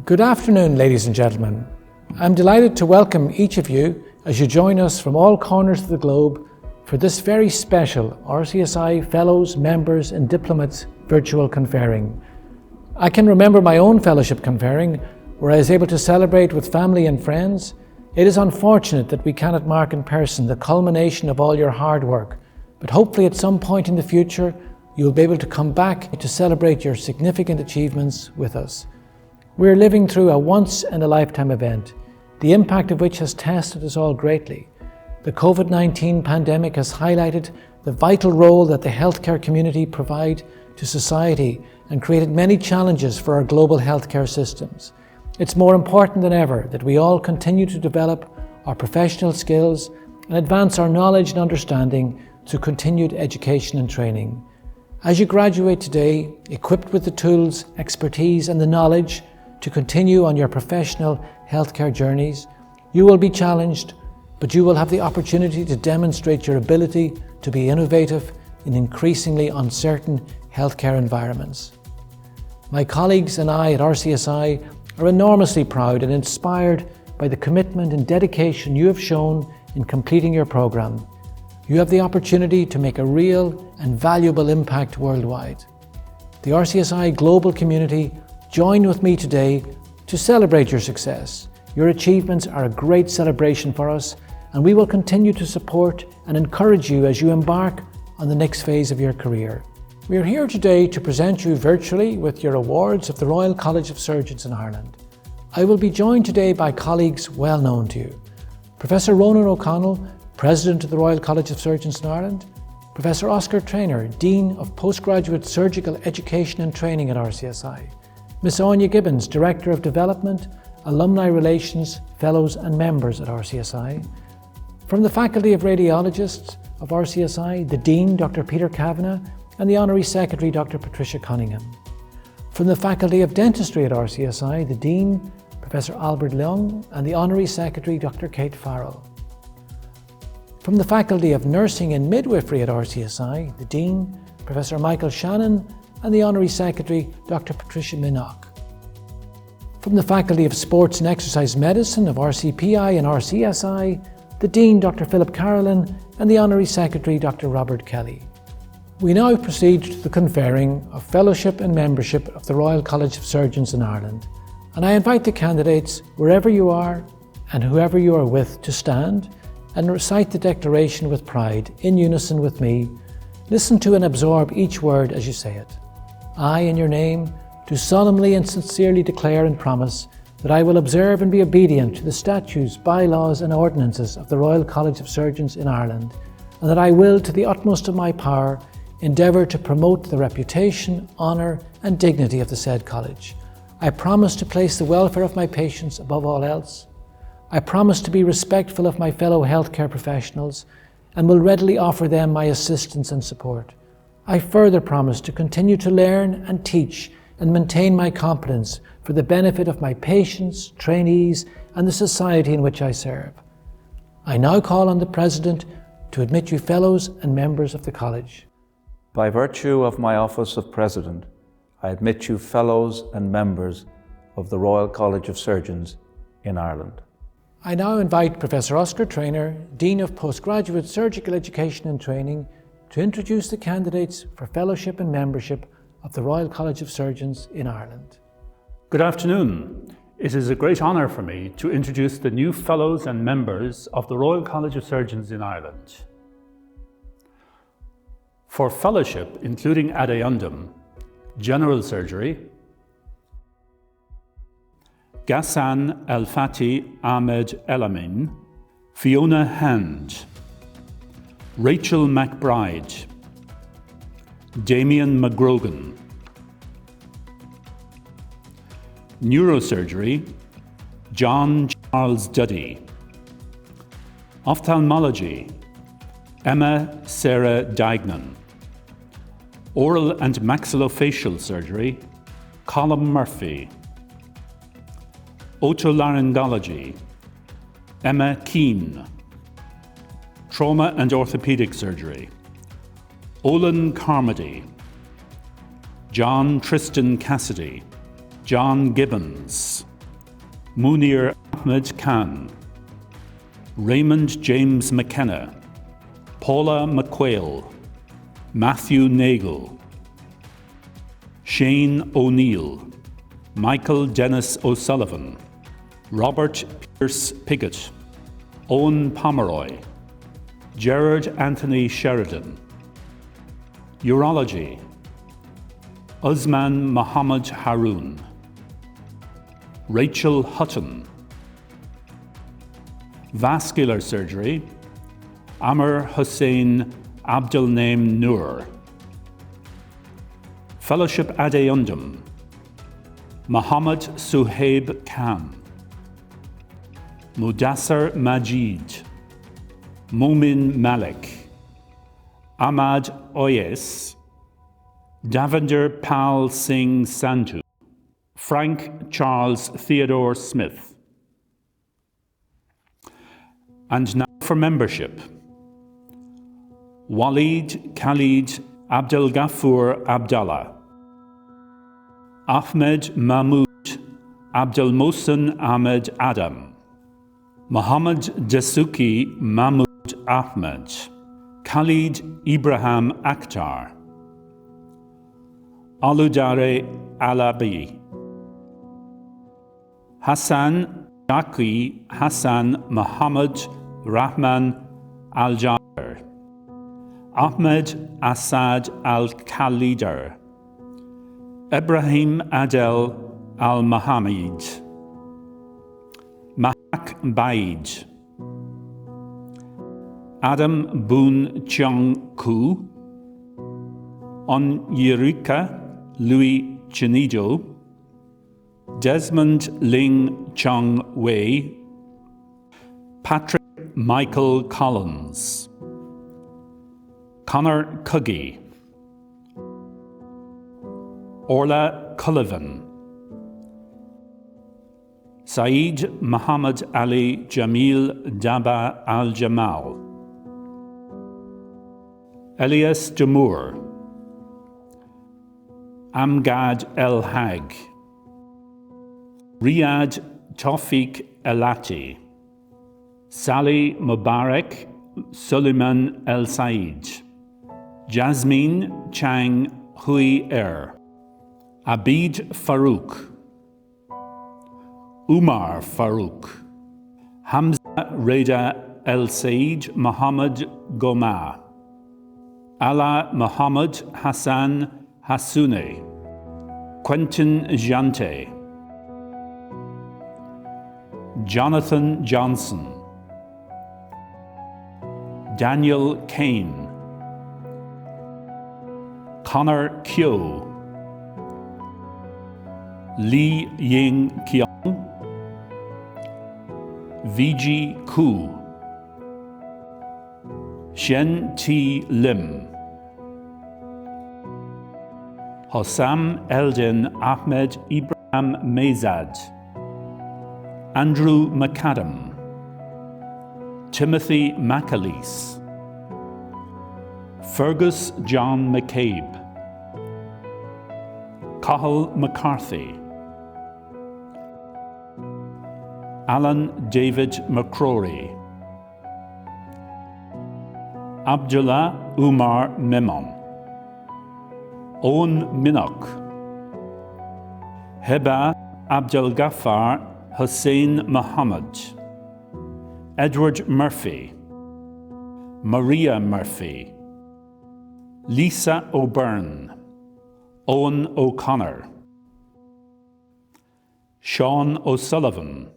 Good afternoon, ladies and gentlemen. I'm delighted to welcome each of you as you join us from all corners of the globe for this very special RCSI Fellows, Members and Diplomats virtual conferring. I can remember my own fellowship conferring where I was able to celebrate with family and friends. It is unfortunate that we cannot mark in person the culmination of all your hard work, but hopefully at some point in the future you'll be able to come back to celebrate your significant achievements with us. We're living through a once-in-a-lifetime event, the impact of which has tested us all greatly. The COVID-19 pandemic has highlighted the vital role that the healthcare community provide to society and created many challenges for our global healthcare systems. It's more important than ever that we all continue to develop our professional skills and advance our knowledge and understanding through continued education and training. As you graduate today, equipped with the tools, expertise and the knowledge to continue on your professional healthcare journeys, you will be challenged, but you will have the opportunity to demonstrate your ability to be innovative in increasingly uncertain healthcare environments. My colleagues and I at RCSI are enormously proud and inspired by the commitment and dedication you have shown in completing your program. You have the opportunity to make a real and valuable impact worldwide. The RCSI global community join with me today to celebrate your success. Your achievements are a great celebration for us, and we will continue to support and encourage you as you embark on the next phase of your career. We are here today to present you virtually with your awards of the Royal College of Surgeons in Ireland. I will be joined today by colleagues well known to you. Professor Ronan O'Connell, President of the Royal College of Surgeons in Ireland, Professor Oscar Traynor, Dean of Postgraduate Surgical Education and Training at RCSI, Ms. Anya Gibbons, Director of Development, Alumni Relations, Fellows and Members at RCSI. From the Faculty of Radiologists of RCSI, the Dean, Dr. Peter Kavanagh, and the Honorary Secretary, Dr. Patricia Cunningham. From the Faculty of Dentistry at RCSI, the Dean, Professor Albert Leung, and the Honorary Secretary, Dr. Kate Farrell. From the Faculty of Nursing and Midwifery at RCSI, the Dean, Professor Michael Shannon, and the Honorary Secretary, Dr. Patricia Minock. From the Faculty of Sports and Exercise Medicine of RCPI and RCSI, the Dean, Dr. Philip Carolyn, and the Honorary Secretary, Dr. Robert Kelly. We now proceed to the conferring of Fellowship and Membership of the Royal College of Surgeons in Ireland, and I invite the candidates, wherever you are and whoever you are with, to stand and recite the declaration with pride, in unison with me. Listen to and absorb each word as you say it. I, in your name, do solemnly and sincerely declare and promise that I will observe and be obedient to the statutes, bylaws and ordinances of the Royal College of Surgeons in Ireland, and that I will, to the utmost of my power, endeavour to promote the reputation, honour and dignity of the said college. I promise to place the welfare of my patients above all else. I promise to be respectful of my fellow healthcare professionals and will readily offer them my assistance and support. I further promise to continue to learn and teach and maintain my competence for the benefit of my patients, trainees, and the society in which I serve. I now call on the President to admit you Fellows and Members of the College. By virtue of my office of President, I admit you Fellows and Members of the Royal College of Surgeons in Ireland. I now invite Professor Oscar Traynor, Dean of Postgraduate Surgical Education and Training, to introduce the candidates for Fellowship and Membership of the Royal College of Surgeons in Ireland. Good afternoon. It is a great honour for me to introduce the new Fellows and Members of the Royal College of Surgeons in Ireland. For Fellowship, including Ad Eundum, General Surgery, Ghassan Al-Fati Ahmed Elamin, Fiona Hand, Rachel McBride, Damien McGrogan. Neurosurgery, John Charles Duddy. Ophthalmology, Emma Sarah Dignan. Oral and maxillofacial surgery, Colm Murphy. Otolaryngology, Emma Keane. Trauma and orthopedic surgery, Olin Carmody. John Tristan Cassidy, John Gibbons. Munir Ahmed Khan, Raymond James McKenna, Paula McQuail, Matthew Nagel, Shane O'Neill, Michael Dennis O'Sullivan, Robert Pierce Piggott, Owen Pomeroy, Gerard Anthony Sheridan. Urology, Usman Mohammed Haroon, Rachel Hutton. Vascular surgery, Amr Hussein Abdelnaim Noor. Fellowship Adeundum, Muhammad Suhaib Khan, Mudassar Majid, Momin Malik, Ahmad Oyes, Davinder Pal Singh Sandhu, Frank Charles Theodore Smith. And now for membership. Walid Khalid Abdel Ghafoor Abdallah, Ahmed Mahmoud Abdel Mohsen Ahmed Adam, Muhammad Dasuki Mahmoud Ahmed, Khalid Ibrahim Akhtar, Aludare Alabi, Hassan Shaki Hassan Muhammad Rahman Al-Jabir, Ahmed Assad Al-Khalidar, Ibrahim Adel Al-Mohammed, Mahak Baid, Adam Boon Cheong Koo, Onyirika Louis Chinijo, Desmond Ling Chong Wei, Patrick Michael Collins, Connor Cuggy, Orla Cullivan, Saeed Muhammad Ali Jamil Daba Al Jamal, Elias Damour, Amgad El Hag, Riyad Tawfiq Elati, Sally Mubarak Suleiman El Said, Jasmine Chang Hui Abid Farouk, Umar Farouk, Hamza Reda El Said Muhammad Goma, Ala Muhammad Hassan Hassoune, Quentin Jante, Jonathan Johnson, Daniel Kane, Connor Kyo, Lee Ying Kiong, Viji Koo, Shen T. Lim, Hossam Eldin Ahmed Ibrahim Mezad, Andrew McAdam, Timothy McAleese, Fergus John McCabe, Cathal McCarthy, Alan David McCrory, Abdullah Umar Memon, Owen Minnock, Heba Abdel Ghaffar Hussein Muhammad, Edward Murphy, Maria Murphy, Lisa O'Byrne, Owen O'Connor, Sean O'Sullivan,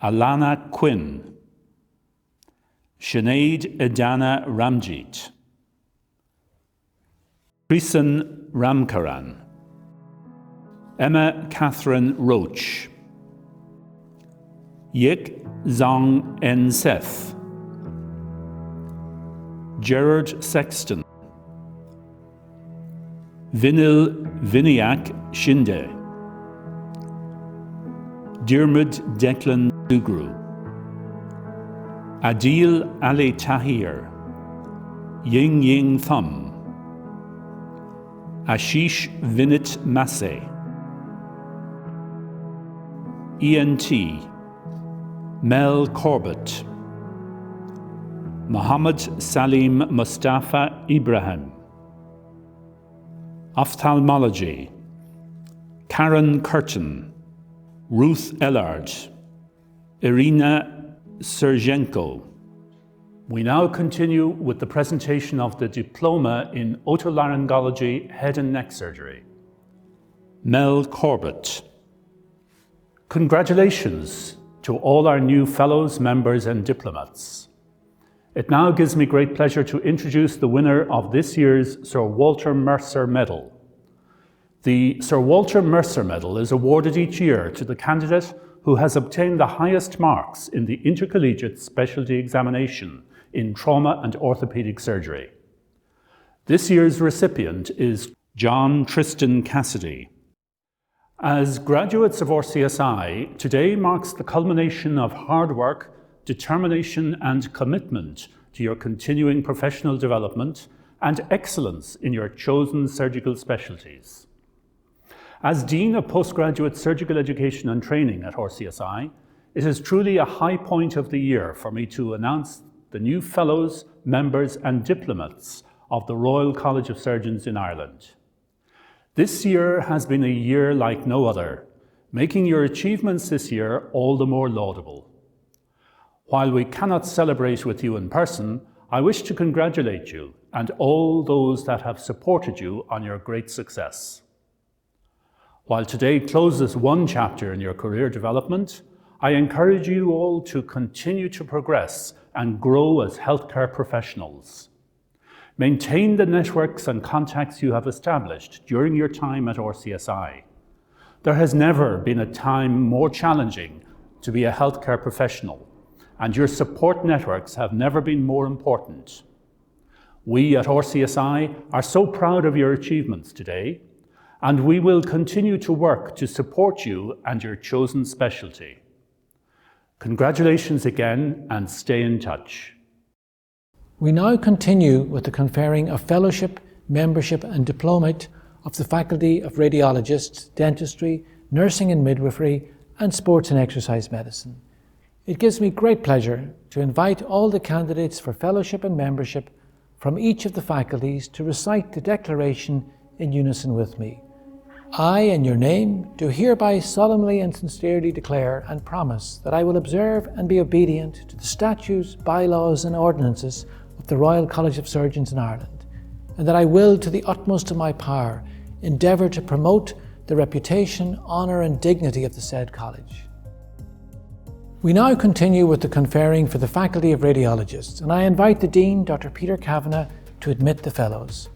Alana Quinn, Sinead Idana Ramjeet, Krisan Ramkaran, Emma Catherine Roach, Yik Zong En Seth, Gerard Sexton, Vinil Vinayak Shinde, Diarmid Declan Sugru, Adil Ali Tahir, Ying Ying Thum, Ashish Vinit Masse, ENT, Mel Corbett, Mohammed Salim Mustafa Ibrahim, Ophthalmology, Karen Curtin, Ruth Ellard, Irina Sergenko. We now continue with the presentation of the Diploma in Otolaryngology, Head and Neck Surgery. Mel Corbett. Congratulations to all our new fellows, members and diplomats. It now gives me great pleasure to introduce the winner of this year's Sir Walter Mercer Medal. The Sir Walter Mercer Medal is awarded each year to the candidate who has obtained the highest marks in the intercollegiate specialty examination in trauma and orthopedic surgery. This year's recipient is John Tristan Cassidy. As graduates of RCSI, today marks the culmination of hard work, determination and commitment to your continuing professional development and excellence in your chosen surgical specialties. As Dean of Postgraduate Surgical Education and Training at RCSI, it is truly a high point of the year for me to announce the new Fellows, Members and Diplomats of the Royal College of Surgeons in Ireland. This year has been a year like no other, making your achievements this year all the more laudable. While we cannot celebrate with you in person, I wish to congratulate you and all those that have supported you on your great success. While today closes one chapter in your career development, I encourage you all to continue to progress and grow as healthcare professionals. Maintain the networks and contacts you have established during your time at RCSI. There has never been a time more challenging to be a healthcare professional, and your support networks have never been more important. We at RCSI are so proud of your achievements today, and we will continue to work to support you and your chosen specialty. Congratulations again, and stay in touch. We now continue with the conferring of fellowship, membership and diplomate of the Faculty of Radiologists, Dentistry, Nursing and Midwifery and Sports and Exercise Medicine. It gives me great pleasure to invite all the candidates for fellowship and membership from each of the faculties to recite the declaration in unison with me. I, in your name, do hereby solemnly and sincerely declare and promise that I will observe and be obedient to the statutes, bylaws and ordinances of the Royal College of Surgeons in Ireland, and that I will, to the utmost of my power, endeavour to promote the reputation, honour and dignity of the said college. We now continue with the conferring for the Faculty of Radiologists, and I invite the Dean, Dr. Peter Kavanagh, to admit the Fellows.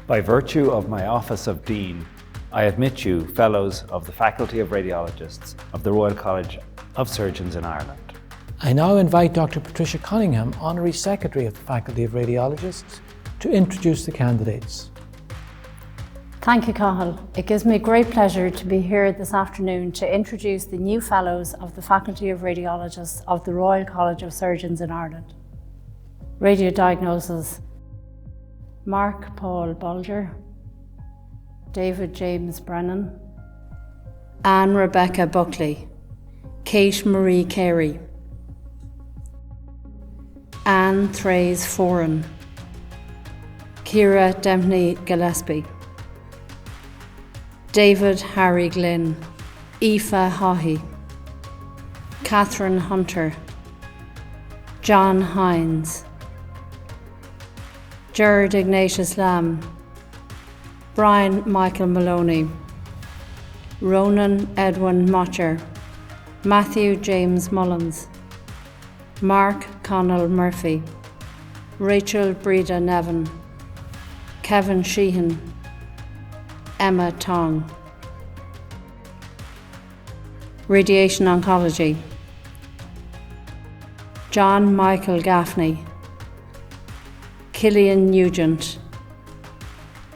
By virtue of my office of Dean, I admit you Fellows of the Faculty of Radiologists of the Royal College of Surgeons in Ireland. I now invite Dr. Patricia Cunningham, Honorary Secretary of the Faculty of Radiologists, to introduce the candidates. Thank you, Cathal. It gives me great pleasure to be here this afternoon to introduce the new Fellows of the Faculty of Radiologists of the Royal College of Surgeons in Ireland. Radiodiagnosis: Mark Paul Bulger, David James Brennan, Anne Rebecca Buckley, Kate Marie Carey, Anne Thrace Foran, Ciara Dempney Gillespie, David Harry Glynn, Aoife Haughey, Catherine Hunter, John Hines, Gerard Ignatius Lamb, Brian Michael Maloney, Ronan Edwin Motcher, Matthew James Mullins, Mark Connell Murphy, Rachel Breda Nevin, Kevin Sheehan, Emma Tong. Radiation Oncology: John Michael Gaffney, Killian Nugent,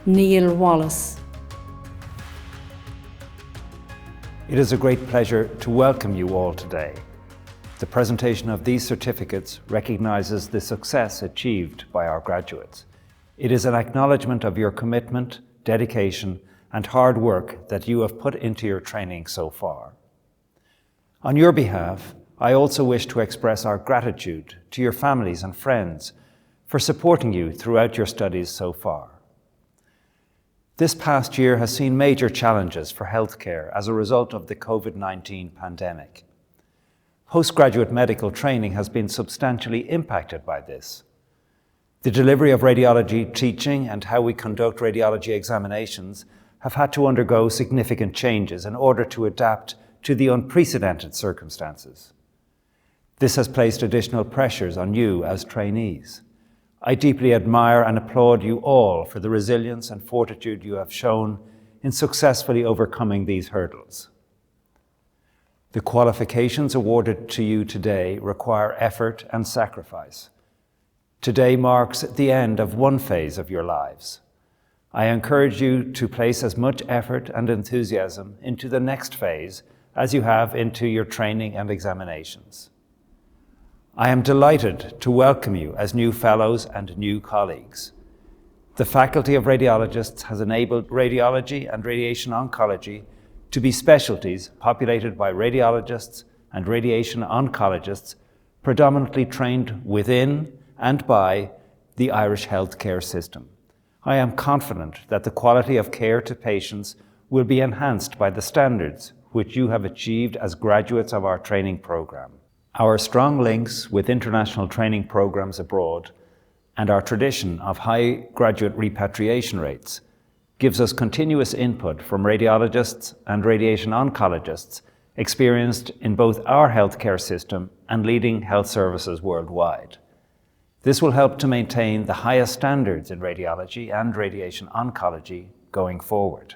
Neil Wallace. It is a great pleasure to welcome you all today. The presentation of these certificates recognises the success achieved by our graduates. It is an acknowledgement of your commitment, dedication and hard work that you have put into your training so far. On your behalf, I also wish to express our gratitude to your families and friends for supporting you throughout your studies so far. This past year has seen major challenges for healthcare as a result of the COVID-19 pandemic. Postgraduate medical training has been substantially impacted by this. The delivery of radiology teaching and how we conduct radiology examinations have had to undergo significant changes in order to adapt to the unprecedented circumstances. This has placed additional pressures on you as trainees. I deeply admire and applaud you all for the resilience and fortitude you have shown in successfully overcoming these hurdles. The qualifications awarded to you today require effort and sacrifice. Today marks the end of one phase of your lives. I encourage you to place as much effort and enthusiasm into the next phase as you have into your training and examinations. I am delighted to welcome you as new fellows and new colleagues. The Faculty of Radiologists has enabled radiology and radiation oncology to be specialties populated by radiologists and radiation oncologists predominantly trained within and by the Irish healthcare system. I am confident that the quality of care to patients will be enhanced by the standards which you have achieved as graduates of our training program. Our strong links with international training programs abroad and our tradition of high graduate repatriation rates gives us continuous input from radiologists and radiation oncologists experienced in both our healthcare system and leading health services worldwide. This will help to maintain the highest standards in radiology and radiation oncology going forward.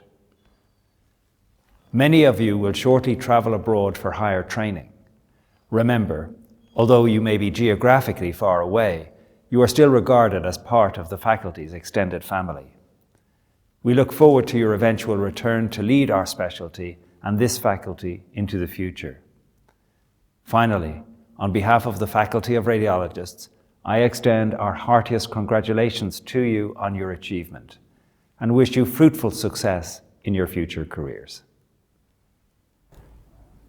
Many of you will shortly travel abroad for higher training. Remember, although you may be geographically far away, you are still regarded as part of the faculty's extended family. We look forward to your eventual return to lead our specialty and this faculty into the future. Finally, on behalf of the Faculty of Radiologists, I extend our heartiest congratulations to you on your achievement and wish you fruitful success in your future careers.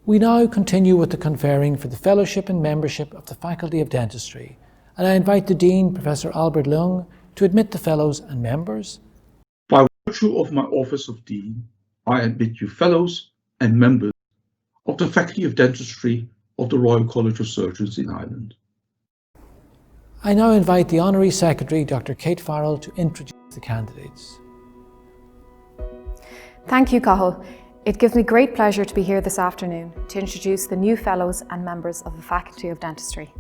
We now continue with the conferring for the Fellowship and Membership of the Faculty of Dentistry, and I invite the Dean, Professor Albert Leung, to admit the Fellows and Members. By virtue of my office of Dean, I admit you Fellows and Members of the Faculty of Dentistry of the Royal College of Surgeons in Ireland. I now invite the Honorary Secretary, Dr. Kate Farrell, to introduce the candidates. Thank you, Cathal. It gives me great pleasure to be here this afternoon to introduce the new Fellows and Members of the Faculty of Dentistry.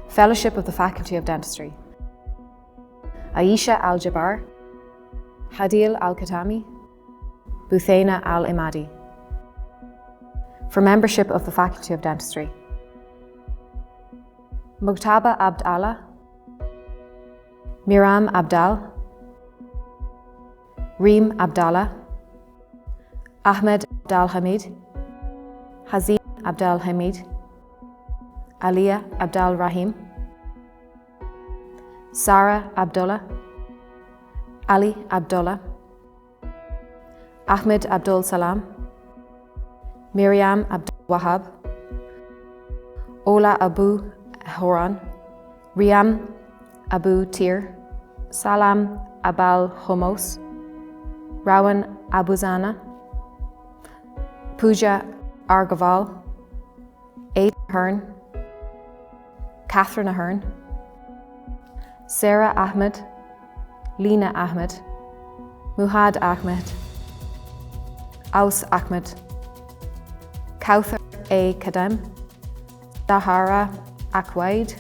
Fellowship of the Faculty of Dentistry: Aisha Al-Jabbar, Hadil Al-Khatami, Buthaina Al-Imadi. For Membership of the Faculty of Dentistry: Muqtaba Abd Allah, Miram Abdal, Reem Abdallah, Ahmed Abdal Hamid, Hazim Abdal Hamid, Aliyah Abdal Rahim, Sarah Abdullah, Ali Abdullah, Ahmed Abdul Salam, Miriam Abdul Wahab, Ola Abu Horan, Riyam Abu Tir, Salam Abal Homos, Rawan Abuzana, Pooja Argaval, Aid Ahern, Catherine Ahern, Sarah Ahmed, Lena Ahmed, Muhad Ahmed, Aus Ahmed, Kauthar A. Kadam, Dahara Akwaid,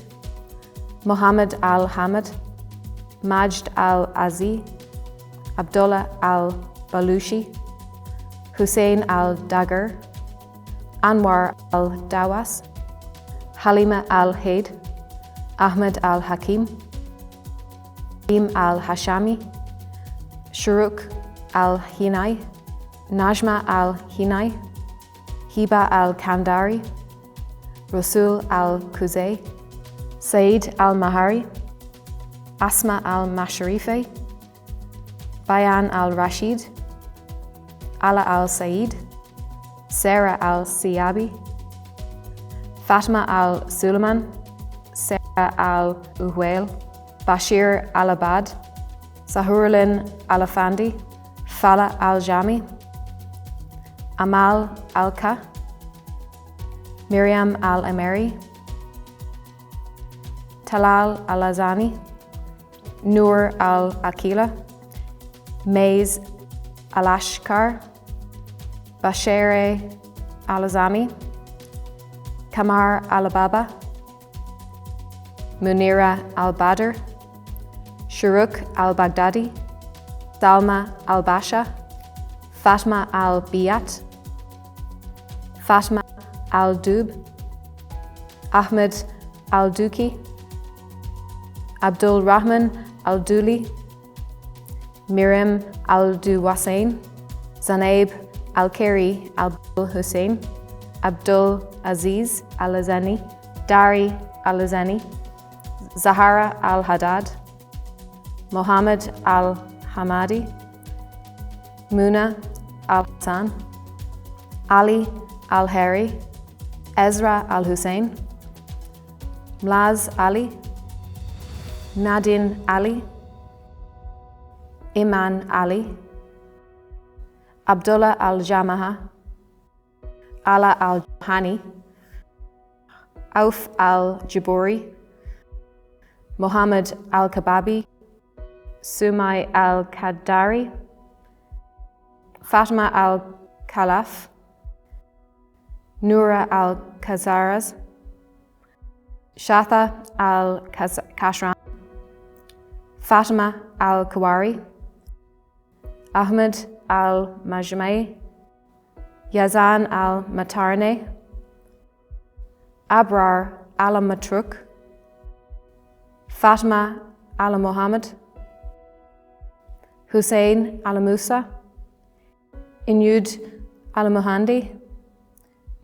Mohammed Al-Hamid, Majd Al-Azi, Abdullah Al-Balushi, Hussein Al-Dagger, Anwar Al-Dawas, Halima Al-Haid, Ahmed Al-Hakim, Im Al-Hashami, Shuruk Al-Hinai, Najma Al-Hinai, Hiba Al-Kandari, Rasul Al-Kuzay, Saeed Al-Mahari, Asma Al-Masharife, Bayan Al-Rashid, Ala Al-Saeed, Sarah Al-Siyabi, Fatima al-Sulaiman, Sarah al-Uwail, Bashir al-Abad, Sahurulin al-Afandi, Fala al-Jami, Amal al-Ka, Miriam al-Ameri, Talal al-Azani, Noor al-Akila, Maze al-Ashkar, Bashere al-Azami, Kamar al-Baba, Munira al-Badr, Shuruk al-Baghdadi, Salma al-Basha, Fatma al-Biyat, Fatma al-Dub, Ahmed al-Duki, Abdul Rahman al-Duli, Miriam al-Duwasain, Zanaib al-Kari al-Hussein, Abdul Aziz al-Azani, Dari al-Azani, Zahara al-Haddad, Mohammed al-Hamadi, Muna al-Hassan, Ali al-Hari, Ezra al-Hussein, Mlaz Ali, Nadine Ali, Iman Ali, Abdullah al-Jamaha, Ala al-Johani, Auf al-Jaburi, Mohammed al-Kababi, Sumai al-Kadari, Fatima al-Khalaf, Noura al-Kazaraz, Shatha al-Kashran, Fatima al-Kawari, Ahmed al-Majmai, Yazan al-Matarne, Abrar al-Matruk, Fatima al-Muhammad, Hussein al-Musa, Inud al-Muhandi,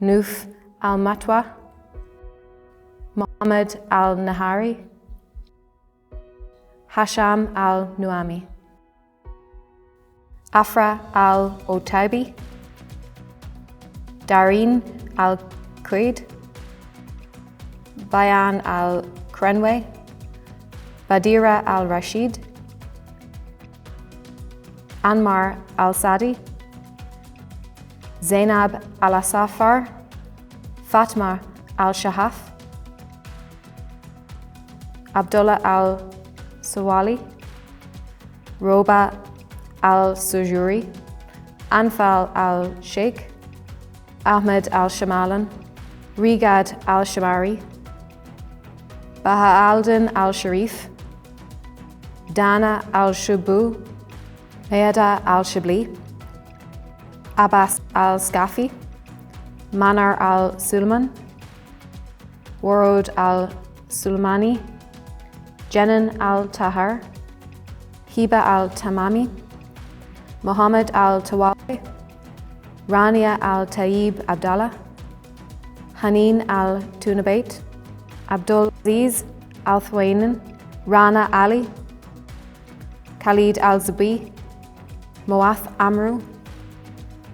Nuf al-Matwa, Mohammed al-Nahari, Hasham al-Nuami, Afra al-Otaibi, Dareen al-Quaid, Bayan al-Krenway, Badira al-Rashid, Anmar al-Sadi, Zainab al-Asafar, Fatma al-Shahaf, Abdullah al-Sawali, Roba al-Sujuri, Anfal al-Sheikh, Ahmed al-Shamalan, Rigad al-Shamari, Baha'aldin al-Sharif, Dana al-Shubu, Mayada al-Shibli, Abbas al-Skafi, Manar al-Sulman, Warod al-Sulmani, Jenan al-Tahar, Hiba al-Tamami, Mohammed al-Tawali, Rania al-Tayyib Abdallah, Haneen al-Tunabait, Abdul Aziz al-Thwainan, Rana Ali, Khalid al-Zubi, Moath Amru,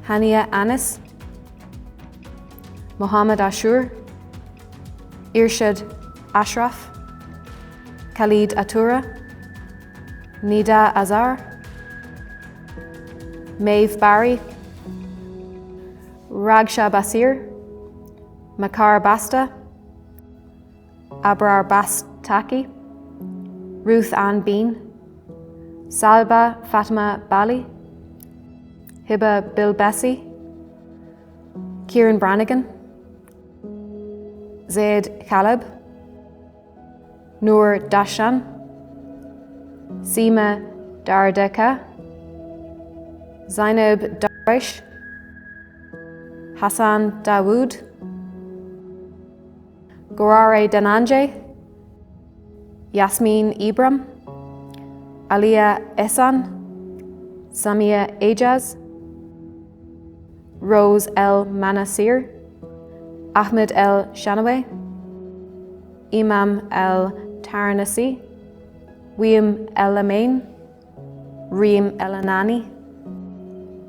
Hania Anis, Mohammed Ashur, Irshad Ashraf, Khalid Atura, Nida Azar, Maeve Barry, Ragsha Basir, Makar Basta, Abrar Bastaki, Ruth Ann Bean, Salba Fatima Bali, Hiba Bill Bessie, Kieran Brannigan, Zaid Khaleb, Noor Dashan, Seema Dardeka, Zainab Darish, Hassan Dawood, Gorare Dananje, Yasmin Ibram, Aliyah Ehsan, Samia Ejaz, Rose El Manasir, Ahmed El Shanaway, Imam El Taranasi, William El Amain, Reem El Anani,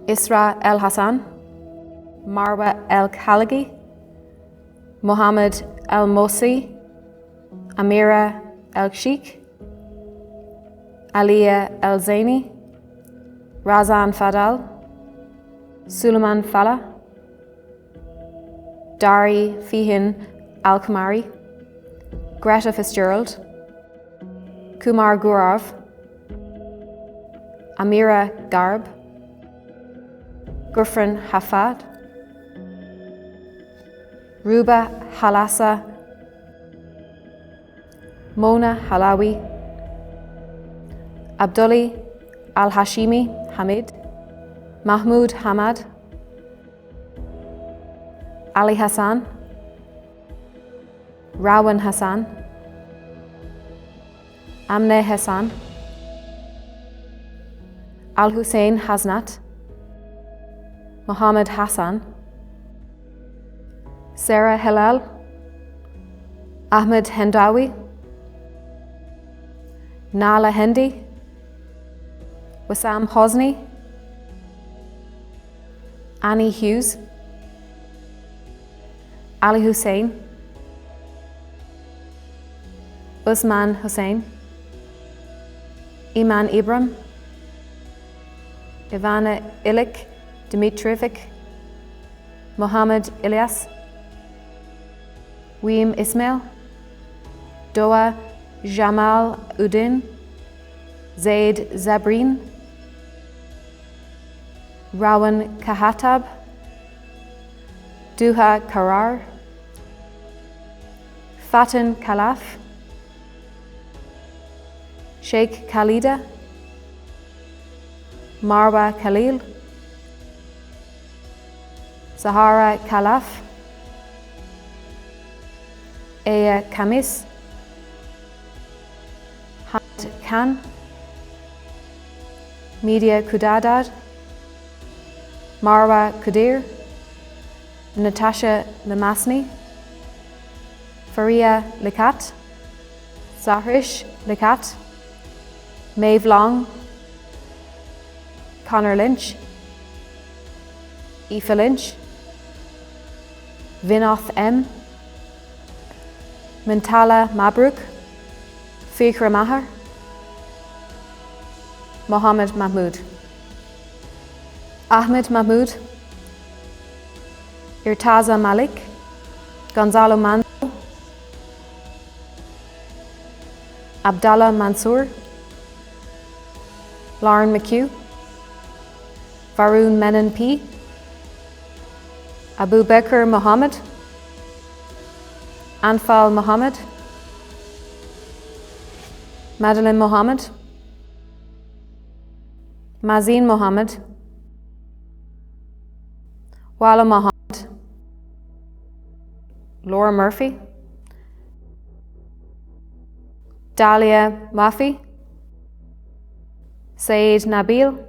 Isra El Hassan, Marwa El Khalagi, Mohammed El Mosi, Amira El Sheikh, Aliya El Zaini, Razan Fadal, Suleiman Falla, Dari Fihin Al Kamari, Greta Fitzgerald, Kumar Gaurav, Amira Garb, Gurfran Hafad, Ruba Halasa, Mona Halawi, Abdulli Al-Hashimi Hamid, Mahmoud Hamad, Ali Hassan, Rawan Hassan, Amne Hassan, Al-Hussein Hasnat, Mohammed Hassan, Sarah Hilal, Ahmed Hendawi, Nala Hendi, Wassam Hosni, Annie Hughes, Ali Hussein, Usman Hussein, Iman Ibram, Ivana Ilik Dimitrovic, Mohammed Ilyas, Weem Ismail, Doa Jamal Udin, Zaid Zabrin, Rawan Kahatab, Duha Karar, Fatin Kalaf, Sheikh Khalida, Marwa Khalil, Sahara Khalaf, Aya Kamis, Hamid Khan, Media Kudadad, Marwa Kudir, Natasha Lamasni, Faria Likat, Sahrish Likat, Maeve Long, Connor Lynch, Aoife Lynch, Vinoth M, Mintala Mabruk, Fikra Mahar, Mohammed Mahmood, Ahmed Mahmood, Irtaza Malik, Gonzalo Manso, Abdallah Mansour, Lauren McHugh, Varun Menon P, Abu Bakr Mohammed, Anfal Mohammed, Madeline Mohammed, Mazin Mohammed, Wala Mohammed, Laura Murphy, Dalia Mafi, Saeed Nabil,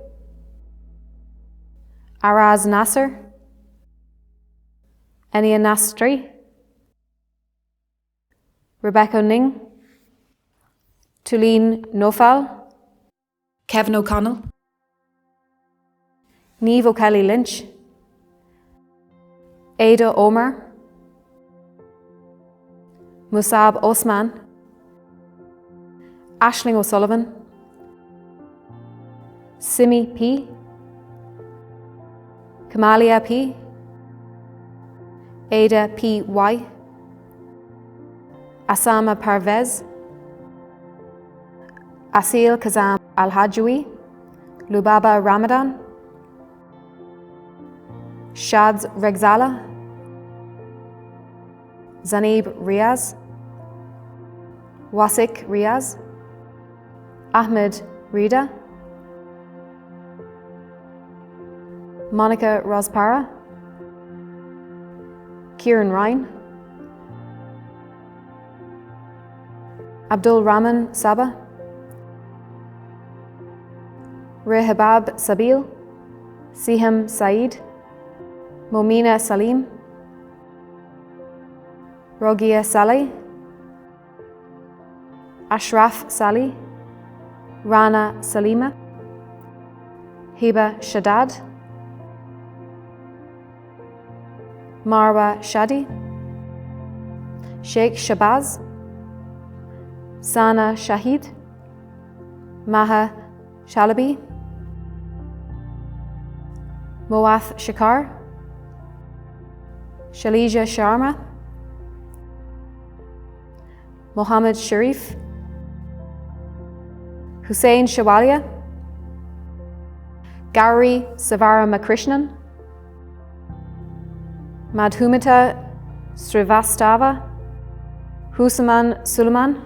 Araz Nasser, Enia Nastri, Rebecca Ning, Tulene Nofal, Kevin O'Connell, Neve O'Kelly Lynch, Ada Omar, Musab Osman, Aisling O'Sullivan, Simi P, Kamalia P, Ada P. Y, Asama Parvez, Asil Kazam Al-Hajwi, Lubaba Ramadan, Shads Regzala, Zanib Riaz, Wasik Riaz, Ahmed Rida, Monica Rospara, Kieran Ryan, Abdul Rahman Saba, Rehabab Sabil, Siham Saeed, Momina Salim, Rogia Saleh, Ashraf Salih, Rana Salima, Hiba Shaddad, Marwa Shadi, Sheikh Shabazz, Sana Shahid, Maha Shalabi, Moath Shakar, Shalija Sharma, Mohammed Sharif, Hussein Shawalia, Gauri Savara Madhumita Srivastava, Husaman Suleiman,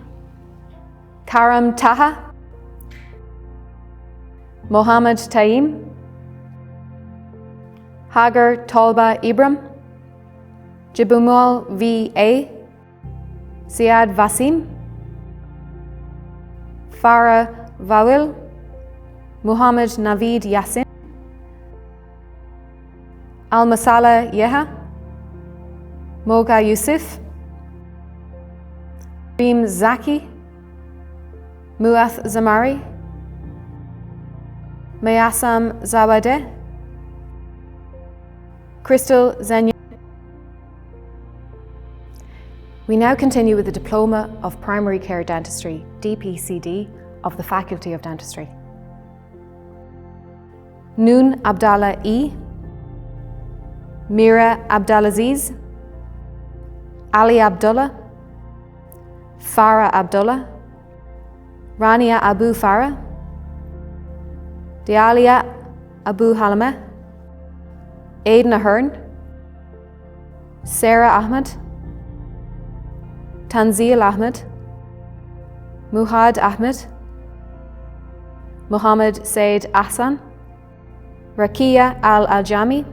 Karam Taha, Mohammed Taim, Hagar Tolba Ibram, Jibumul V.A., Siad Vasim, Farah Vawil, Muhammad Naveed Yassin, Al-Masala Yeha, Moga Yusuf, Reem Zaki, Muath Zamari, Mayasam Zawade, Crystal Zenya. We now continue with the Diploma of Primary Care Dentistry, DPCD, of the Faculty of Dentistry. Noon Abdallah E, Mira Abdalaziz, Ali Abdullah, Farah Abdullah, Rania Abu Farah, Dialia Abu Halama, Aidan Ahern, Sarah Ahmed, Tanzil Ahmed, Muhad Ahmed, Muhammad Said Ahsan, Rakia Al-Aljami,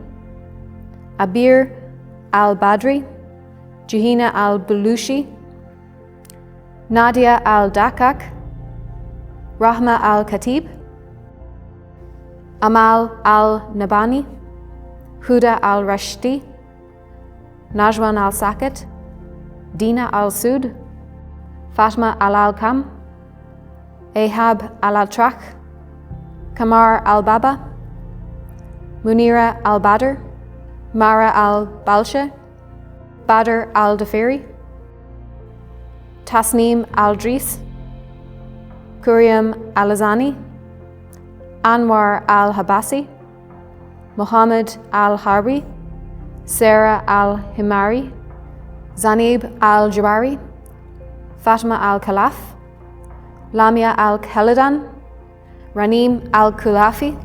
Abir Al-Badri, Juhina Al-Bulushi, Nadia Al-Dakak, Rahma Al-Khatib, Amal Al-Nabani, Huda Al-Rashdi, Najwan Al-Sakat, Dina Al-Sud, Fatma Al-Alkam, Ahab Al-Altrak, Kamar Al-Baba, Munira Al-Badr, Mara Al-Balsha, Badr Al-Dafiri, Tasneem Al-Dris, Kuriam Al-Azani, Anwar Al-Habasi, Muhammad Al-Harbi, Sarah Al-Himari, Zanib Al-Jabari, Fatima Al-Khalaf, Lamia Al-Khalidan, Ranim Al-Kulafi,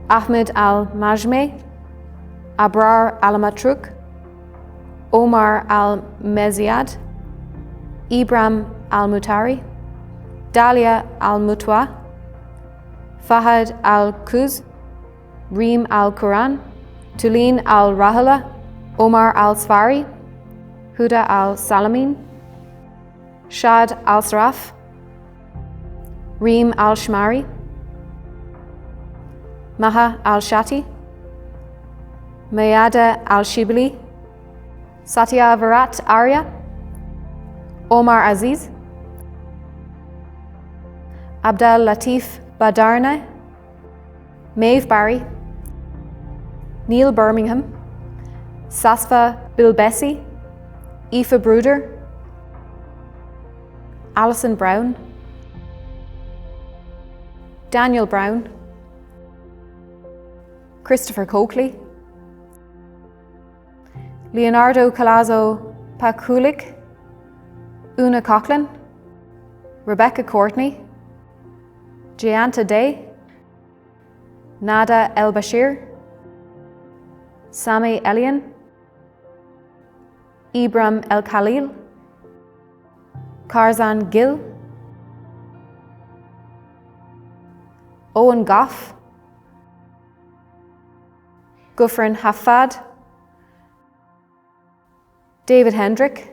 Ahmed Al-Majme, Abrar Al-Matruk, Omar Al-Meziad, Ibram Al-Mutari, Dalia Al-Mutwa, Fahad Al-Kuz, Reem Al-Quran, Tulin Al-Rahala, Omar Al-Sfari, Huda Al-Salamin, Shad Al-Saraf, Reem Al-Shmari, Maha Al-Shati, Mayada Al-Shibli, Satya Virat Arya, Omar Aziz, Abdel Latif Badarna, Maeve Barry, Neil Birmingham, Sasfa Bilbesi, Aoife Bruder, Alison Brown, Daniel Brown, Christopher Coakley, Leonardo Colazo Pakulik, Una Coughlin, Rebecca Courtney, Jayanta Day, Nada El Bashir, Sami Elian, Ibram El Khalil, Karzan Gill, Owen Goff, Gufran Hafad, David Hendrick,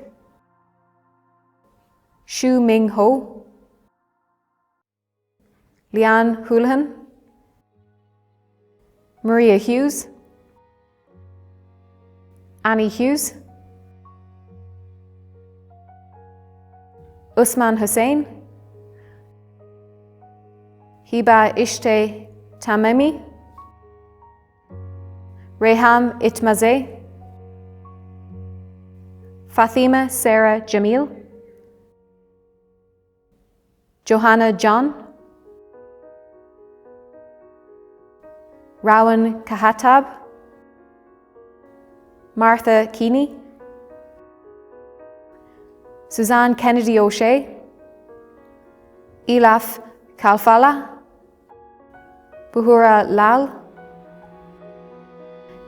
Shu Ming Ho, Liane Houlihan, Maria Hughes, Annie Hughes, Usman Hussain, Hiba Ishte Tamemi, Reham Itmaze, Fatima Sarah Jamil, Johanna John, Rowan Kahatab, Martha Keeney, Suzanne Kennedy O'Shea, Elaf Kalfala, Buhura Lal,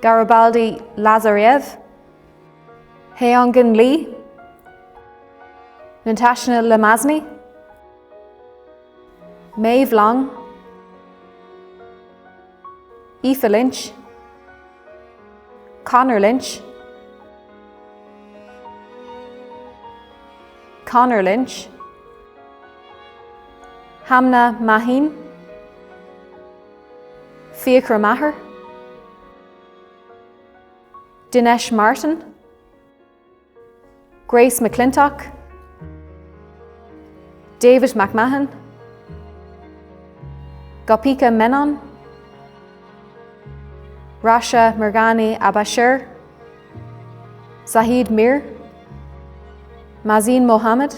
Garibaldi Lazarev, Heongan Lee, Natasha Lamazny, Maeve Long, Aoife Lynch, Connor Lynch, Connor Lynch, Hamna Maheen, Fiacre Maher, Dinesh Martin, Grace McClintock, David McMahon, Gopika Menon, Rasha Mirgani Abashir, Zahid Mir, Mazin Mohammed,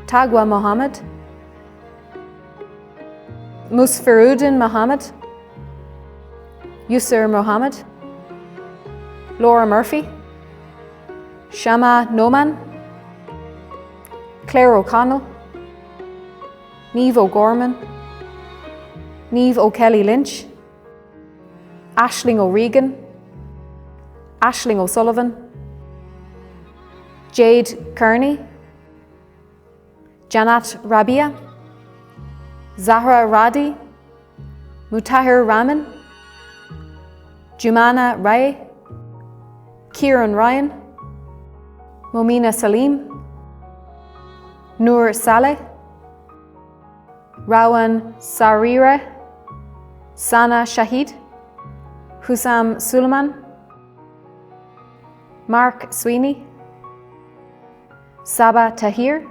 Tagwa Mohammed, Musfiruddin Mohammed, Yusur Mohammed, Laura Murphy, Shama Noman, Claire O'Connell, Niamh O'Gorman, Niamh O'Kelly Lynch, Aisling O'Regan, Aisling O'Sullivan, Jade Kearney, Janat Rabia, Zahra Radi, Mutahir Rahman, Jumana Rai, Kieran Ryan, Momina Salim, Noor Saleh, Rawan Sarira, Sana Shahid, Hussam Suleiman, Mark Sweeney, Saba Tahir,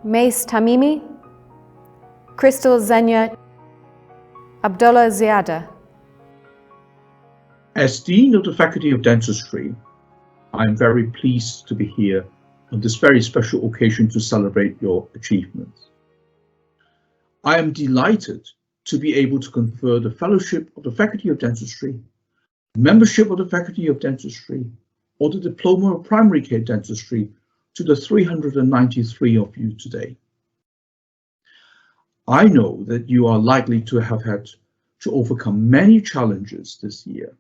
Mace Tamimi, Crystal Zenya, Abdullah Ziada. As Dean of the Faculty of Dentistry, I am very pleased to be here on this very special occasion to celebrate your achievements. I am delighted to be able to confer the Fellowship of the Faculty of Dentistry, Membership of the Faculty of Dentistry, or the Diploma of Primary Care Dentistry to the 393 of you today. I know that you are likely to have had to overcome many challenges this year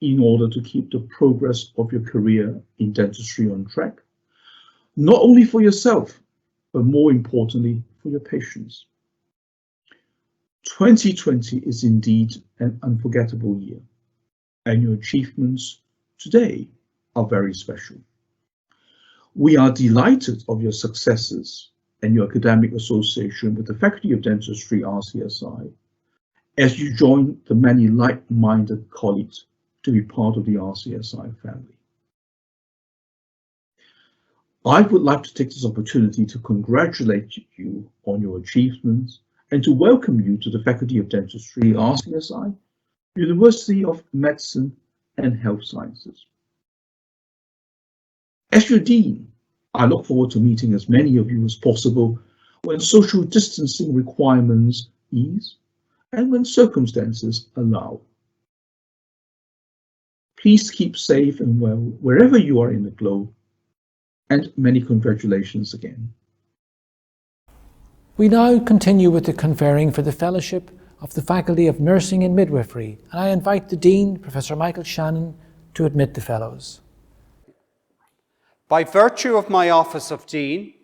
in order to keep the progress of your career in dentistry on track, not only for yourself, but more importantly for your patients. 2020 is indeed an unforgettable year, and your achievements today are very special. We are delighted of your successes and your academic association with the Faculty of Dentistry, RCSI, as you join the many like-minded colleagues to be part of the RCSI family. I would like to take this opportunity to congratulate you on your achievements and to welcome you to the Faculty of Dentistry, RCSI, University of Medicine and Health Sciences. As your Dean, I look forward to meeting as many of you as possible when social distancing requirements ease and when circumstances allow. Please keep safe and well wherever you are in the globe, and many congratulations again. We now continue with the conferring for the Fellowship of the Faculty of Nursing and Midwifery, and I invite the Dean, Professor Michael Shannon, to admit the Fellows. By virtue of my office of Dean,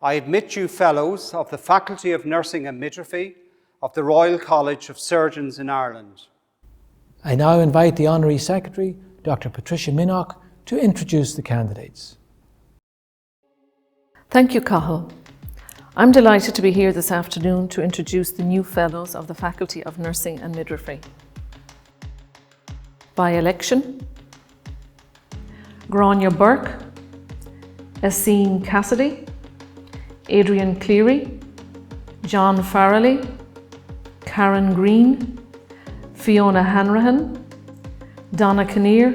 I admit you Fellows of the Faculty of Nursing and Midwifery of the Royal College of Surgeons in Ireland. I now invite the Honorary Secretary, Dr. Patricia Minock, to introduce the candidates. Thank you, Cathal. I'm delighted to be here this afternoon to introduce the new Fellows of the Faculty of Nursing and Midwifery. By election, Grania Burke, Essene Cassidy, Adrian Cleary, John Farrelly, Karen Green, Fiona Hanrahan, Donna Kinnear,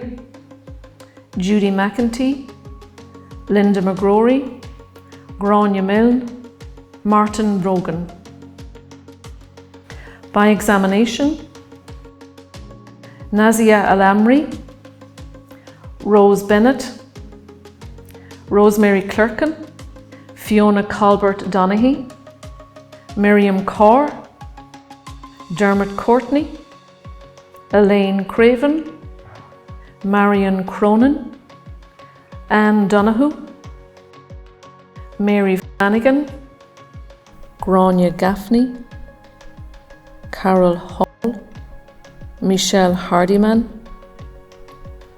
Judy McEntee, Linda McGrory, Grania Milne, Martin Brogan. By examination, Nazia Alamri, Rose Bennett, Rosemary Clerkin, Fiona Colbert Donaghy, Miriam Kaur, Dermot Courtney, Elaine Craven, Marion Cronin, Anne Donoghue, Mary Flanagan, Grania Gaffney, Carol Hall, Michelle Hardiman,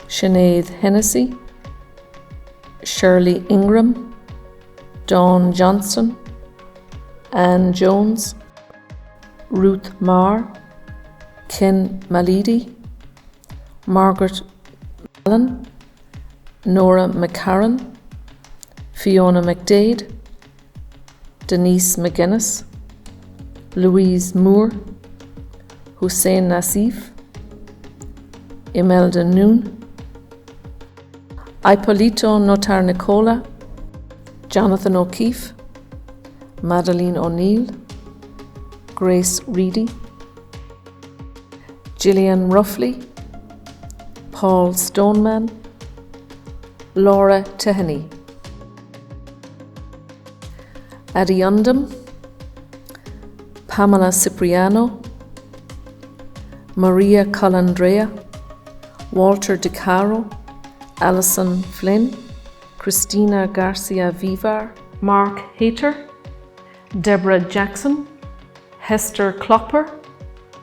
Sinead Hennessy, Shirley Ingram, Dawn Johnson, Anne Jones, Ruth Marr, Ken Malidi, Margaret Allen, Nora McCarran, Fiona McDade, Denise McGuinness, Louise Moore, Hussein Nassif, Imelda Noon, Ippolito Notar Nicola, Jonathan O'Keefe, Madeleine O'Neill, Grace Reedy, Gillian Ruffley, Paul Stoneman, Laura Teheny, Addie Undham, Pamela Cipriano, Maria Colandrea, Walter De Caro, Alison Flynn, Christina Garcia Vivar, Mark Hayter, Deborah Jackson, Hester Klopper,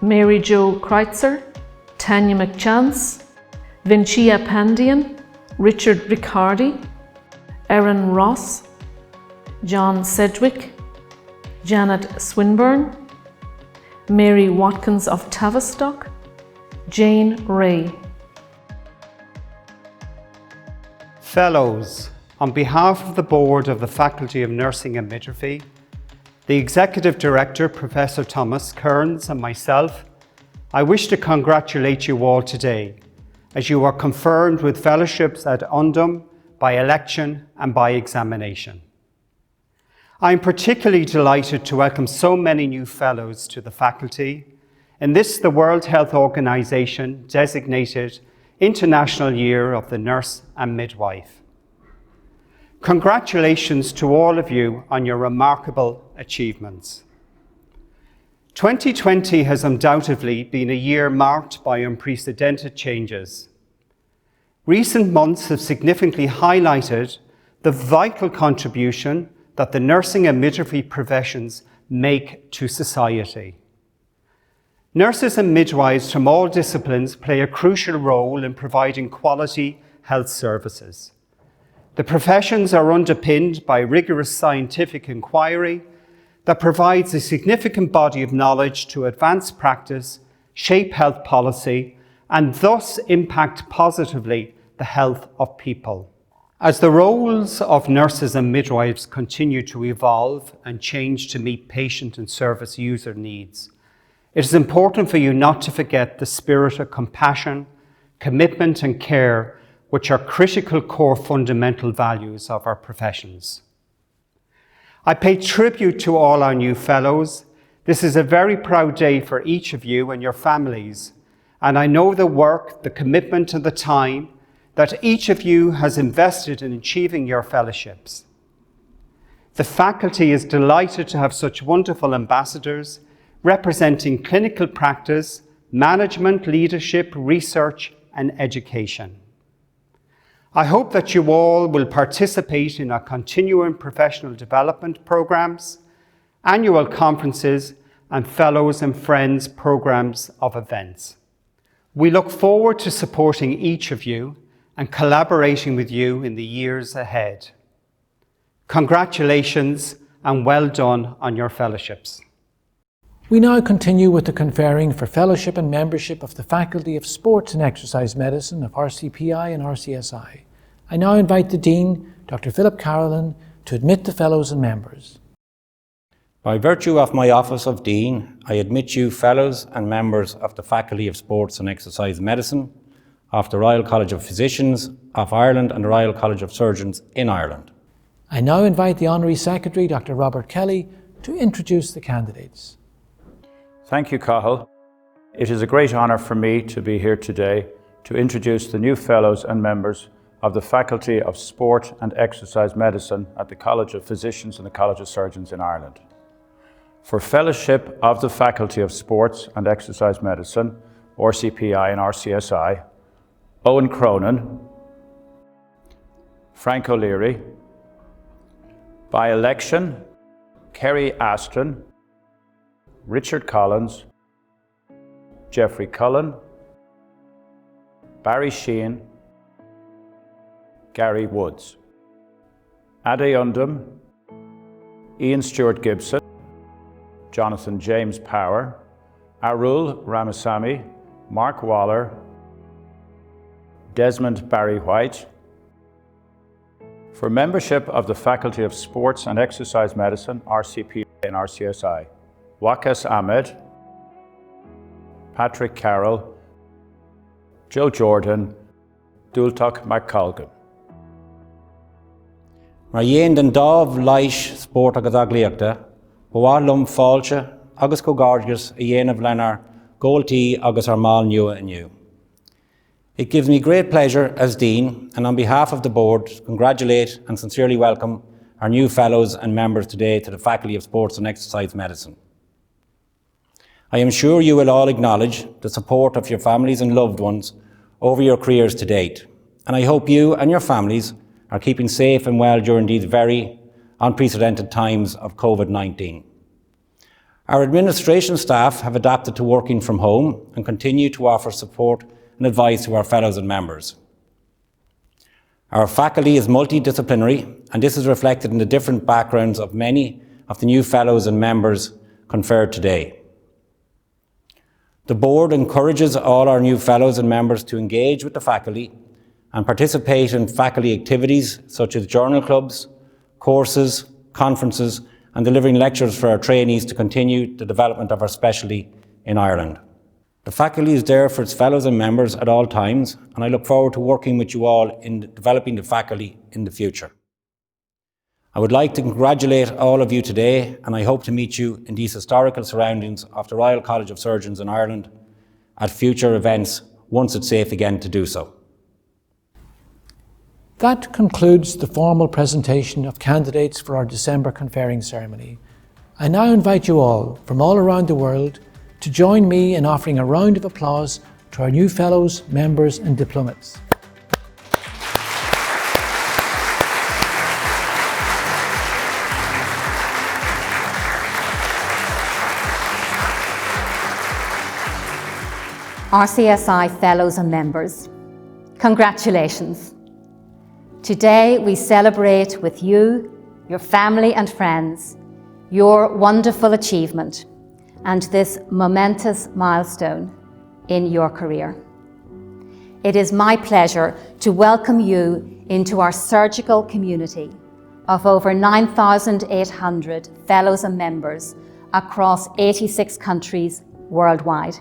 Mary Jo Kreitzer, Tanya McChance, Vincia Pandian, Richard Riccardi, Erin Ross, John Sedgwick, Janet Swinburne, Mary Watkins of Tavistock, Jane Ray. Fellows, on behalf of the Board of the Faculty of Nursing and Midwifery, the Executive Director, Professor Thomas Kearns, and myself, I wish to congratulate you all today as you are confirmed with fellowships at Undham by election and by examination. I am particularly delighted to welcome so many new fellows to the faculty in this, the World Health Organization designated International Year of the Nurse and Midwife. Congratulations to all of you on your remarkable achievements. 2020 has undoubtedly been a year marked by unprecedented changes. Recent months have significantly highlighted the vital contribution that the nursing and midwifery professions make to society. Nurses and midwives from all disciplines play a crucial role in providing quality health services. The professions are underpinned by rigorous scientific inquiry that provides a significant body of knowledge to advance practice, shape health policy, and thus impact positively the health of people. As the roles of nurses and midwives continue to evolve and change to meet patient and service user needs, it is important for you not to forget the spirit of compassion, commitment and care, which are critical core fundamental values of our professions. I pay tribute to all our new fellows. This is a very proud day for each of you and your families, and I know the work, the commitment and the time that each of you has invested in achieving your fellowships. The faculty is delighted to have such wonderful ambassadors representing clinical practice, management, leadership, research and education. I hope that you all will participate in our continuing professional development programs, annual conferences and Fellows and Friends programs of events. We look forward to supporting each of you and collaborating with you in the years ahead. Congratulations and well done on your fellowships. We now continue with the conferring for fellowship and membership of the Faculty of Sports and Exercise Medicine of RCPI and RCSI. I now invite the Dean, Dr. Philip Carolan, to admit the fellows and members. By virtue of my office of Dean, I admit you fellows and members of the Faculty of Sports and Exercise Medicine of the Royal College of Physicians of Ireland and the Royal College of Surgeons in Ireland. I now invite the Honorary Secretary, Dr. Robert Kelly, to introduce the candidates. Thank you, Cathal. It is a great honour for me to be here today to introduce the new Fellows and members of the Faculty of Sport and Exercise Medicine at the College of Physicians and the College of Surgeons in Ireland. For Fellowship of the Faculty of Sports and Exercise Medicine, RCPI and RCSI, Owen Cronin, Frank O'Leary. By election, Kerry Aston, Richard Collins, Jeffrey Cullen, Barry Sheehan, Gary Woods. Ade Undum, Ian Stewart Gibson, Jonathan James Power, Arul Ramasamy, Mark Waller, Desmond Barry White. For membership of the Faculty of Sports and Exercise Medicine, RCPI and RCSI, Waqas Ahmed, Patrick Carroll, Joe Jordan, Dúltach McColgan. Mar dhéan den dámh leish sport agus agliachta, bhálum fáilte agus go gorgeous a dhéanamh lenar Goltí agus ar máil nua aniu. It gives me great pleasure as Dean, and on behalf of the Board, to congratulate and sincerely welcome our new Fellows and members today to the Faculty of Sports and Exercise Medicine. I am sure you will all acknowledge the support of your families and loved ones over your careers to date, and I hope you and your families are keeping safe and well during these very unprecedented times of COVID-19. Our administration staff have adapted to working from home and continue to offer support and advice to our fellows and members. Our faculty is multidisciplinary, and this is reflected in the different backgrounds of many of the new fellows and members conferred today. The board encourages all our new fellows and members to engage with the faculty and participate in faculty activities such as journal clubs, courses, conferences, and delivering lectures for our trainees to continue the development of our specialty in Ireland. The faculty is there for its fellows and members at all times, and I look forward to working with you all in developing the faculty in the future. I would like to congratulate all of you today, and I hope to meet you in these historical surroundings of the Royal College of Surgeons in Ireland at future events once it's safe again to do so. That concludes the formal presentation of candidates for our December conferring ceremony. I now invite you all from all around the world to join me in offering a round of applause to our new Fellows, members and Diplomats. RCSI Fellows and members, congratulations. Today we celebrate with you, your family and friends, your wonderful achievement and this momentous milestone in your career. It is my pleasure to welcome you into our surgical community of over 9,800 fellows and members across 86 countries worldwide.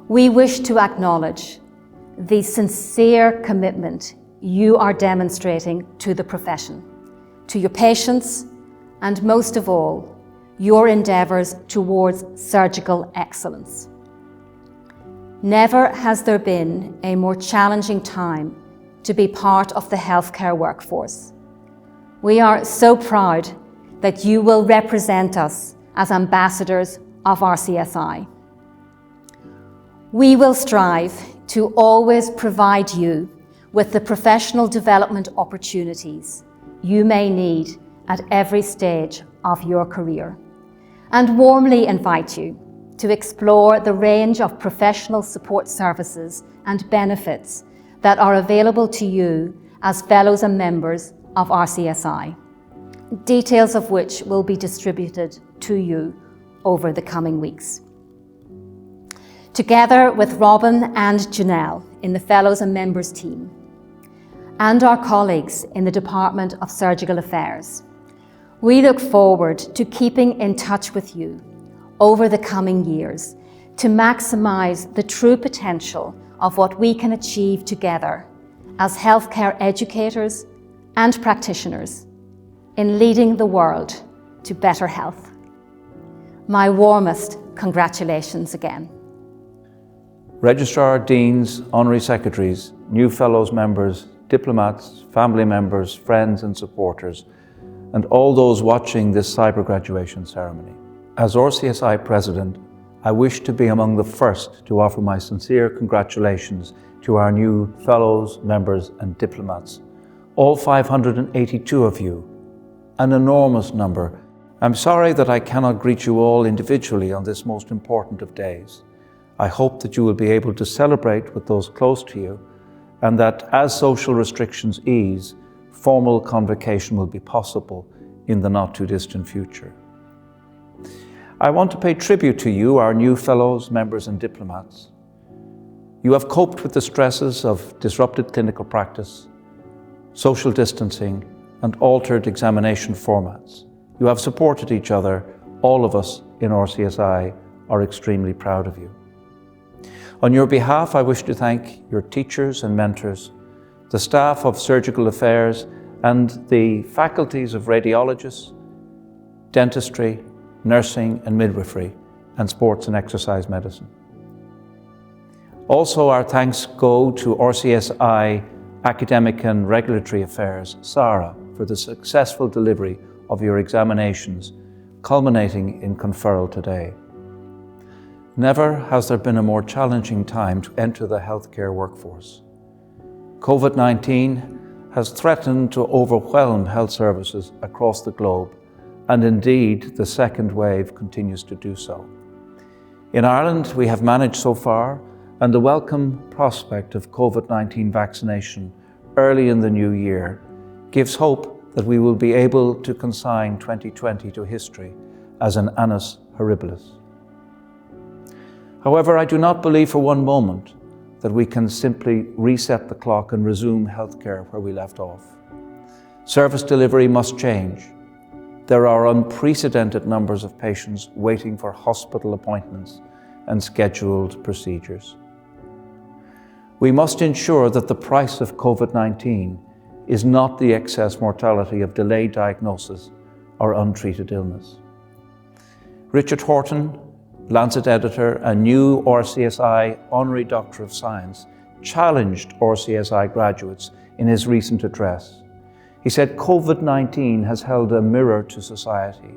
We wish to acknowledge the sincere commitment you are demonstrating to the profession, to your patients, and most of all, your endeavours towards surgical excellence. Never has there been a more challenging time to be part of the healthcare workforce. We are so proud that you will represent us as ambassadors of RCSI. We will strive to always provide you with the professional development opportunities you may need at every stage of your career, and warmly invite you to explore the range of professional support services and benefits that are available to you as fellows and members of RCSI, details of which will be distributed to you over the coming weeks. Together with Robin and Janelle in the Fellows and Members team, and our colleagues in the Department of Surgical Affairs, we look forward to keeping in touch with you over the coming years to maximise the true potential of what we can achieve together as healthcare educators and practitioners in leading the world to better health. My warmest congratulations again. Registrar, Deans, Honorary Secretaries, new Fellows members, diplomats, family members, friends and supporters, and all those watching this cyber graduation ceremony. As RCSI President, I wish to be among the first to offer my sincere congratulations to our new Fellows, members and diplomats. All 582 of you, an enormous number. I'm sorry that I cannot greet you all individually on this most important of days. I hope that you will be able to celebrate with those close to you, and that as social restrictions ease, formal convocation will be possible in the not too distant future. I want to pay tribute to you, our new Fellows, members and diplomats. You have coped with the stresses of disrupted clinical practice, social distancing, and altered examination formats. You have supported each other. All of us in RCSI are extremely proud of you. On your behalf, I wish to thank your teachers and mentors, the staff of Surgical Affairs, and the faculties of Radiologists, Dentistry, Nursing and Midwifery, and Sports and Exercise Medicine. Also, our thanks go to RCSI Academic and Regulatory Affairs, SARA, for the successful delivery of your examinations, culminating in conferral today. Never has there been a more challenging time to enter the healthcare workforce. COVID-19 has threatened to overwhelm health services across the globe, and indeed the second wave continues to do so. In Ireland, we have managed so far, and the welcome prospect of COVID-19 vaccination early in the new year gives hope that we will be able to consign 2020 to history as an annus horribilis. However, I do not believe for one moment that we can simply reset the clock and resume healthcare where we left off. Service delivery must change. There are unprecedented numbers of patients waiting for hospital appointments and scheduled procedures. We must ensure that the price of COVID-19 is not the excess mortality of delayed diagnosis or untreated illness. Richard Horton, Lancet editor and new RCSI Honorary Doctor of Science, challenged RCSI graduates in his recent address. He said, COVID-19 has held a mirror to society.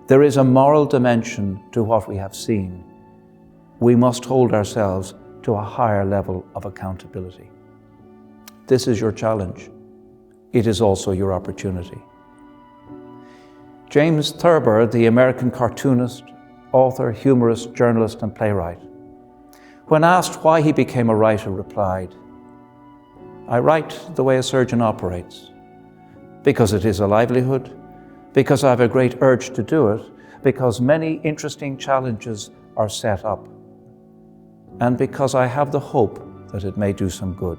There is a moral dimension to what we have seen. We must hold ourselves to a higher level of accountability. This is your challenge. It is also your opportunity. James Thurber, the American cartoonist, author, humorist, journalist, and playwright, when asked why he became a writer, replied, "I write the way a surgeon operates, because it is a livelihood, because I have a great urge to do it, because many interesting challenges are set up, and because I have the hope that it may do some good."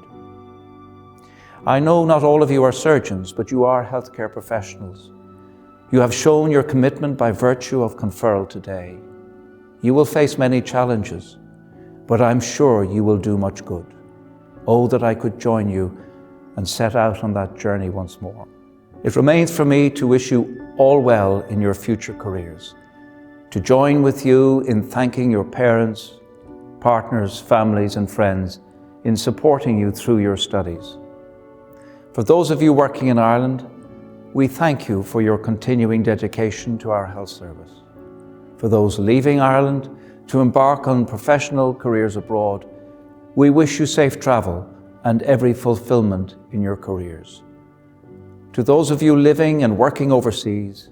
I know not all of you are surgeons, but you are healthcare professionals. You have shown your commitment by virtue of conferral today. You will face many challenges, but I'm sure you will do much good. Oh, that I could join you and set out on that journey once more. It remains for me to wish you all well in your future careers, to join with you in thanking your parents, partners, families, and friends in supporting you through your studies. For those of you working in Ireland, we thank you for your continuing dedication to our health service. For those leaving Ireland to embark on professional careers abroad, we wish you safe travel and every fulfillment in your careers. To those of you living and working overseas,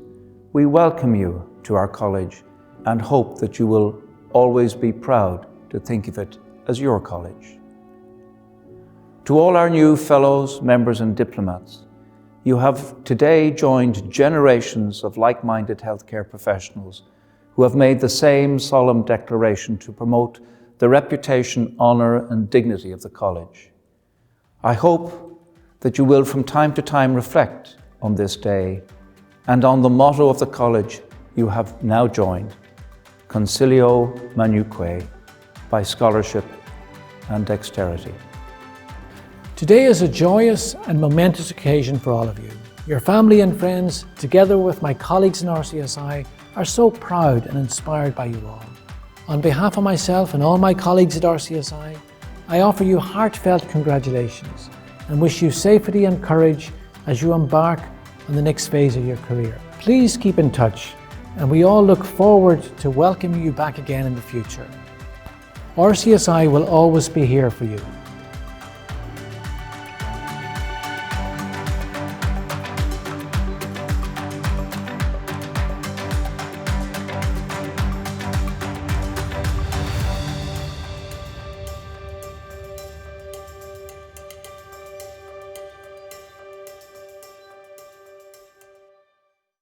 we welcome you to our college and hope that you will always be proud to think of it as your college. To all our new fellows, members and diplomats, you have today joined generations of like-minded healthcare professionals who have made the same solemn declaration to promote the reputation, honour and dignity of the college. I hope that you will from time to time reflect on this day and on the motto of the college you have now joined, Concilio Manuque, by scholarship and dexterity. Today is a joyous and momentous occasion for all of you. Your family and friends, together with my colleagues in RCSI, are so proud and inspired by you all. On behalf of myself and all my colleagues at RCSI, I offer you heartfelt congratulations and wish you safety and courage as you embark on the next phase of your career. Please keep in touch, and we all look forward to welcoming you back again in the future. RCSI will always be here for you.